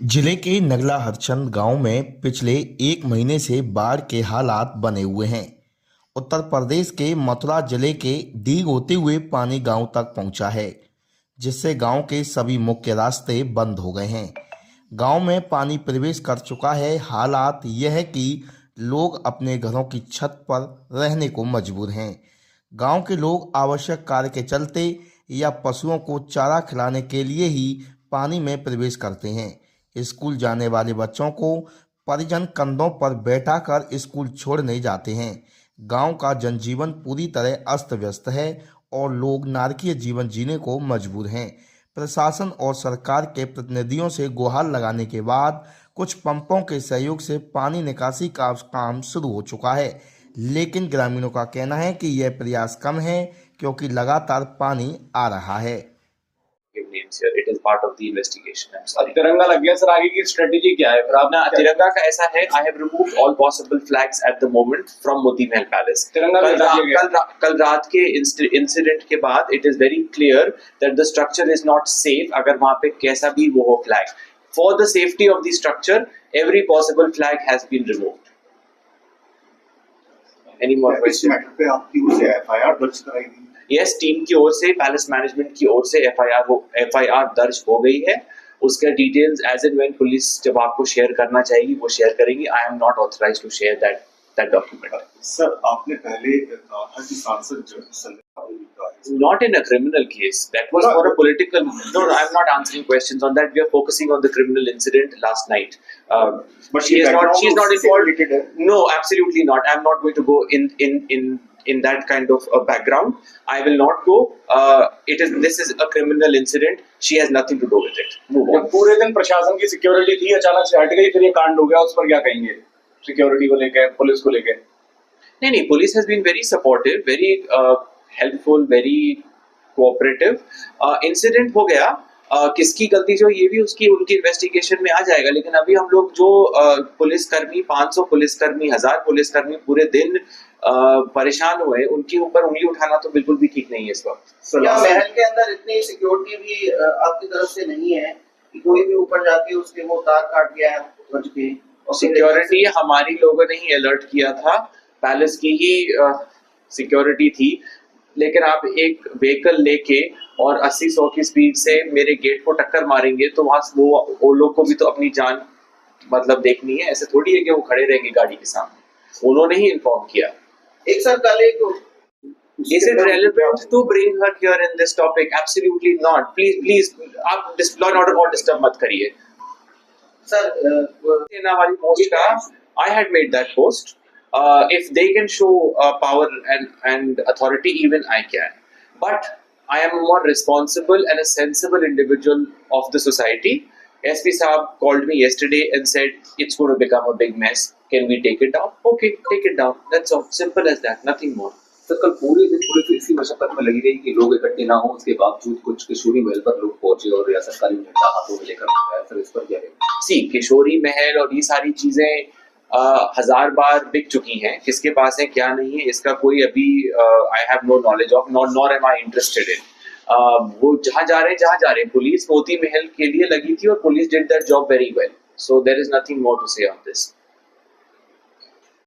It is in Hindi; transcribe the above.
जिले के नगला हरचंद गांव में पिछले एक महीने से बाढ़ के हालात बने हुए हैं। उत्तर प्रदेश के मथुरा जिले के डीग होते हुए पानी गांव तक पहुंचा है, जिससे गांव के सभी मुख्य रास्ते बंद हो गए हैं। गांव में पानी प्रवेश कर चुका है। हालात यह है कि लोग अपने घरों की छत पर रहने को मजबूर हैं। गांव के लोग आवश्यक कार्य के चलते या पशुओं को चारा खिलाने के लिए ही पानी में प्रवेश करते हैं। स्कूल जाने वाले बच्चों को परिजन कंधों पर बैठाकर स्कूल छोड़ने जाते हैं। गांव का जनजीवन पूरी तरह अस्त व्यस्त है और लोग नारकीय जीवन जीने को मजबूर हैं। प्रशासन और सरकार के प्रतिनिधियों से गुहार लगाने के बाद कुछ पंपों के सहयोग से पानी निकासी का काम शुरू हो चुका है, लेकिन ग्रामीणों का कहना है कि यह प्रयास कम है क्योंकि लगातार पानी आ रहा है। give names here. It is part of the investigation. I'm sorry. तिरंगा लग गया सर, आगे की स्ट्रेटेजी क्या है फिर आप? ना तिरंगा का ऐसा है, I have removed all possible flags at the moment from Moti Mahal Palace. तिरंगा कल रात के इंसिडेंट के बाद it is very clear that the structure is not safe. अगर वहाँ पे कैसा भी वो हो flag, for the safety of the structure, every possible flag has been removed. Any more questions? Matter पे आपकी ओर से एफआईआर दर्ज कराई गई? यस, टीम की ओर से, पैलेस मैनेजमेंट की ओर से एफआईआर दर्ज हो गई है। उसके details as and when police जब आपको शेयर करना चाहेगी वो शेयर करेगी। I am not authorized to share that document. Sir, आपने पहले कहा था कि सांसद Not in a criminal case. That was for a political. No, I'm not answering questions on that. We are focusing on the criminal incident last night. But She is not involved. है? No, absolutely not. I'm not going to go in that kind of a background. I will not go. This is a criminal incident. She has nothing to do with it. Move on. पूरे दिन प्रशासन की सिक्योरिटी थी, अचानक से हट गई, फिर ये कांड हो गया, उस पर क्या कहेंगे? सिक्योरिटी को लेके, पुलिस को लेके? नहीं, police has been very supportive, very helpफुल, वेरी कोऑपरेटिव। इंसिडेंट हो गया, किसकी गलती जो ये भी उनकी इन्वेस्टिगेशन में आ जाएगा। लेकिन अभी हम लोग जो पुलिसकर्मी, 500 पुलिसकर्मी, 1000 पुलिसकर्मी पूरे दिन परेशान हुए, उनके ऊपर उंगली उठाना तो बिल्कुल भी ठीक नहीं है इस वक्त। क्या महल के अंदर इतनी सिक्योरिटी भी आपकी तरफ से नहीं है कि कोई भी ऊपर जाके उसके वो तार काट गया है बच के? सिक्योरिटी हमारी लोगों ने ही अलर्ट किया था, पैलेस की ही सिक्योरिटी थी। लेकिन आप एक व्हीकल लेके और 80-100 की स्पीड से मेरे गेट को टक्कर मारेंगे तो वहां वो लोग को भी तो अपनी जान मतलब देखनी है। ऐसे थोड़ी है कि वो खड़े रहेंगे गाड़ी के सामने। उन्होंने ही इन्फॉर्म किया। एक सर कल एक Is it relevant to bring her here in this topic? Absolutely not. Please, आप law and order को डिस्टर्ब मत करिए। सर सेना वाली पोस्ट का I had made that post. If they can show power and authority, even I can. But I am a more responsible and a sensible individual of the society. SP Saab called me yesterday and said it's going to become a big mess. Can we take it down? Okay, take it down. That's all. Simple as that. Nothing more. तो कल पूरे दिन पुलिस इसी मशक्कत में लगी रही कि लोग इकट्ठे ना हो, उसके बावजूद कुछ किशोरी महल पर लोग पहुंचे और या सरकारी झंडा हाथों में लेकर गए। सर, इस पर क्या है? सी किशोरी महल और ये सारी चीजें 1000 बार बिक चुकी हैं। किसके पास है क्या नहीं है इसका कोई अभी I have no knowledge of, nor am I interested in. वो जहाँ जा रहे हैं पुलिस मोती महल के लिए लगी थी और police did that job very well. So there is nothing more to say on this.